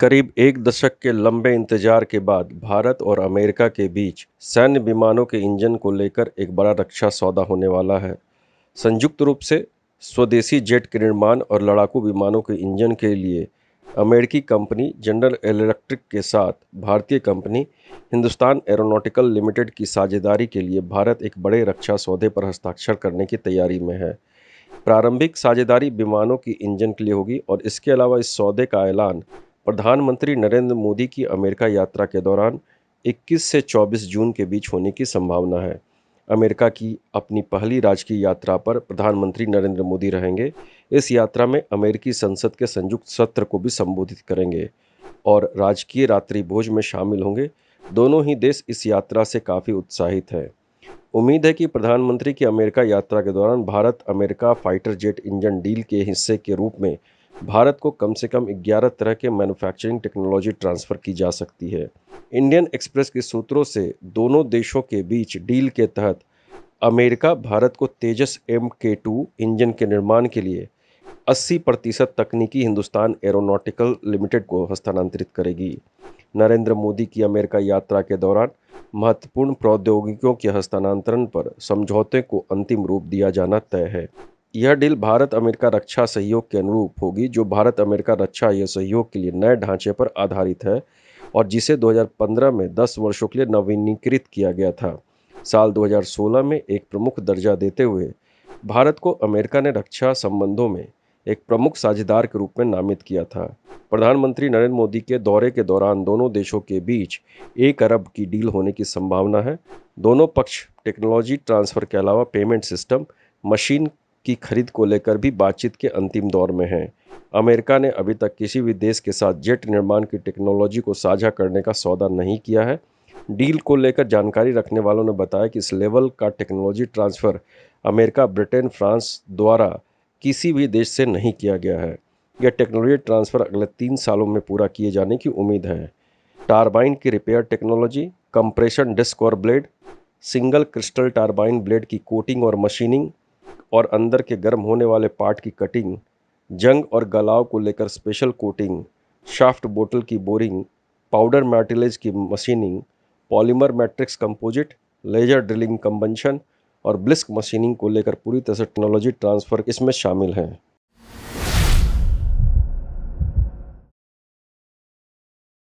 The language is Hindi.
करीब एक दशक के लंबे इंतजार के बाद भारत और अमेरिका के बीच सैन्य विमानों के इंजन को लेकर एक बड़ा रक्षा सौदा होने वाला है। संयुक्त रूप से स्वदेशी जेट के निर्माण और लड़ाकू विमानों के इंजन के लिए अमेरिकी कंपनी जनरल इलेक्ट्रिक के साथ भारतीय कंपनी हिंदुस्तान एरोनॉटिकल लिमिटेड की साझेदारी के लिए भारत एक बड़े रक्षा सौदे पर हस्ताक्षर करने की तैयारी में है। प्रारंभिक साझेदारी विमानों की इंजन के लिए होगी और इसके अलावा इस सौदे का ऐलान प्रधानमंत्री नरेंद्र मोदी की अमेरिका यात्रा के दौरान 21 से 24 जून के बीच होने की संभावना है। अमेरिका की अपनी पहली राजकीय यात्रा पर प्रधानमंत्री नरेंद्र मोदी रहेंगे। इस यात्रा में अमेरिकी संसद के संयुक्त सत्र को भी संबोधित करेंगे और राजकीय रात्रि भोज में शामिल होंगे। दोनों ही देश इस यात्रा से काफ़ी उत्साहित हैं। उम्मीद है कि प्रधानमंत्री की अमेरिका यात्रा के दौरान Bharat America fighter jet engine deal के हिस्से के रूप में भारत को कम से कम 11 तरह के मैन्युफैक्चरिंग टेक्नोलॉजी ट्रांसफ़र की जा सकती है। इंडियन एक्सप्रेस के सूत्रों से दोनों देशों के बीच डील के तहत अमेरिका भारत को तेजस MK2 इंजन के निर्माण के लिए 80% तकनीकी हिंदुस्तान एरोनॉटिकल लिमिटेड को हस्तांतरित करेगी। नरेंद्र मोदी की अमेरिका यात्रा के दौरान महत्वपूर्ण प्रौद्योगिकियों के हस्तांतरण पर समझौते को अंतिम रूप दिया जाना तय है। यह डील भारत अमेरिका रक्षा सहयोग के अनुरूप होगी, जो भारत अमेरिका रक्षा सहयोग के लिए नए ढांचे पर आधारित है और जिसे 2015 में 10 वर्षों के लिए नवीनीकृत किया गया था। साल 2016 में एक प्रमुख दर्जा देते हुए भारत को अमेरिका ने रक्षा संबंधों में एक प्रमुख साझेदार के रूप में नामित किया था। प्रधानमंत्री नरेंद्र मोदी के दौरे के दौरान दोनों देशों के बीच 1 अरब की डील होने की संभावना है। दोनों पक्ष टेक्नोलॉजी ट्रांसफ़र के अलावा पेमेंट सिस्टम, मशीन की खरीद को लेकर भी बातचीत के अंतिम दौर में हैं। अमेरिका ने अभी तक किसी भी देश के साथ जेट निर्माण की टेक्नोलॉजी को साझा करने का सौदा नहीं किया है। डील को लेकर जानकारी रखने वालों ने बताया कि इस लेवल का technology transfer America, Britain, France द्वारा किसी भी देश से नहीं किया गया है। यह टेक्नोलॉजी ट्रांसफ़र अगले 3 सालों में पूरा किए जाने की उम्मीद है। टारबाइन की रिपेयर टेक्नोलॉजी, कंप्रेशन डिस्क और blade, single crystal turbine blade की कोटिंग और मशीनिंग और अंदर के गर्म होने वाले पार्ट की कटिंग, जंग और गलाव को लेकर स्पेशल कोटिंग, शाफ्ट बोतल की बोरिंग, पाउडर मैटिलेज की machining, polymer matrix composite, laser drilling convention और ब्लिस्क मशीनिंग को लेकर पूरी तरह से टेक्नोलॉजी ट्रांसफ़र इसमें शामिल हैं।